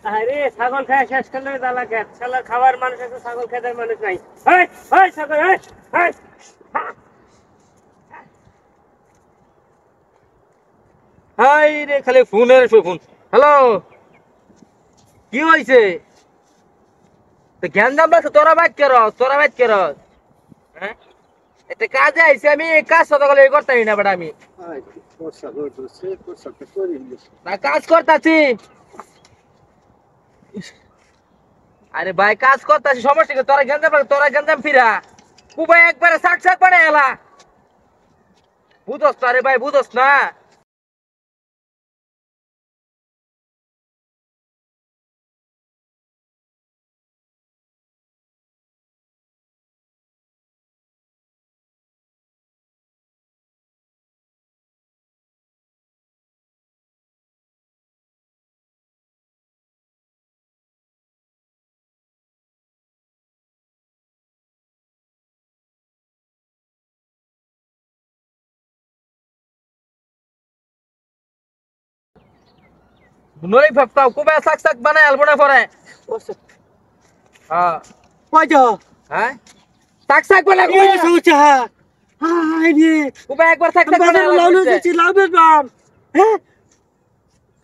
আরে ছাগল খায় শেষ করলে জ্বালা খেত শালা খাবার মানুষ আছে ছাগল খেতে মানুষ নাই এই এই ছাগল এই এই হাই রে খালি ফোনের ফোন। হ্যালো, কি হয়েছে? জ্ঞান দাম লাগছে, তোরা বাইক কর। হ্যাঁ, এটা কাজে আইছে, আমি কাজ সাথে গেলে করতে না বেটা। আমি না কাজ করতেছি। আরে ভাই কাজ করতেছি, সমস্যা কি? তোরা গেঞ্জাম ফিরা কুবাই একবারে শাক শাক বানাই এলা। বুঝস না রে ভাই, বুঝস না? নই ভাবতাও কুবাই শাক শাক বানাই আলবো না পরে। হ্যাঁ কই যা হ্যাঁ, শাক শাক বানাই এই সুচা হাই রে কুবাই একবার শাক শাক বানাই লাউলো যাচ্ছি লাউবের বাম হ্যাঁ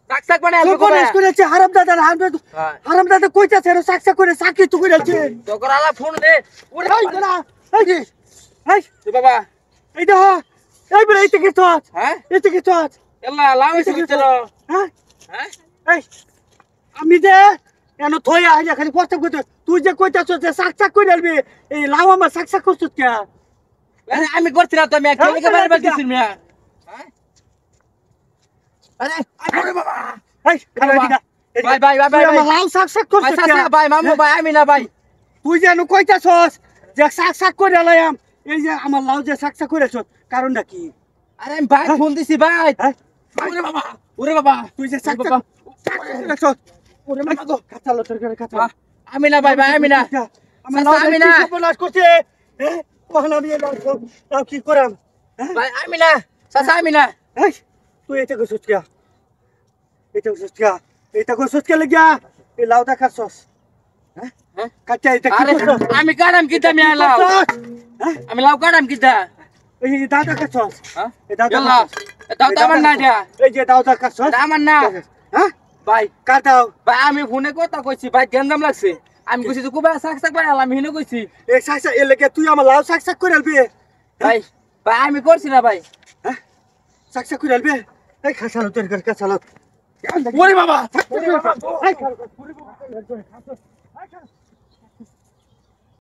শাক শাক বানাই আলবো কোন কুবাই। করেছে হারাম দাদা কইতাছে রে সাকসা করে সাকি তো কইরাছে তোর আলা ফোন দে। ওরে এই দাঁড়া এই যে এই বাবা, এই দা এই বলে এই থেকে তো হ্যাঁ এই থেকে তো এলা লাউ এসে চলো। হ্যাঁ হ্যাঁ এই আমি যে এন থই আইয়া খালি প্রস্তাব করতে তুই যে কইতাছ যে সাকসা করে আলবি এই লাউ আমার সাকসা করছিস কে আরে আমি করছি না তো, আমি কেমিকে বারে বলতেছি মিয়া। হ্যাঁ আরে আরে বাবা, এই এদিকে ভাই ভাই ভাই তুই ভাই আমার লাউ সাকসা করছিস কে ভাই মামু ভাই আমি না ভাই। তুই যে কইতাছস যে সাকসা করে আলাম এই যে আমার লাউ যে সাকসা করেছ কারণটা কি আরে আমি ভাই ফোন দিছি ভাই। হ্যাঁ ওরে বাবা, ওরে বাবা, তুই যে সাকসা বাবা। করেছ ওরে মা গো কাঁচালো তোর করে কাঁচা আমি না ভাই ভাই আমি না। আমার চাচা, আমি না সর্বনাশ করছে হ্যাঁ কখন আমি লাউ কি করাম হ্যাঁ ভাই আমি না চাচা আমি না। এই তুই এটা করছিস কে এটা করছিস কে এটা করছিস কে লাগিয়া এই লাউটা খাচ্ছস হ্যাঁ হ্যাঁ? কাঁচা এটা কি আরে করছস আমি কাটাম কিতা মিয়া লাউ, হ্যাঁ আমি লাউ কাটাম কিতা। এই দাদা খাচ্ছস হ্যাঁ এই দাদা ইয়াল্লা, দাও তো আমার না দিয়া। এই যে দাদা খাচ্ছস এটা আমার না হ্যাঁ ভাই। কাটাও ভাই আমি ফোনে কথা কইছি ভাই, গেন্দাম লাগছে। আমি কইছি তো কুবা শাক শাক বানালাম, আমি হিনে কইছি। এই সাকসা এ লেগে তুই আমার লাউ সাকসা করে আলবি ভাই ভাই আমি করছি না ভাই। হ্যাঁ সাকসা করে আলবি এই খাসালো তোর করে কাঁচালো ওরে বাবা, এই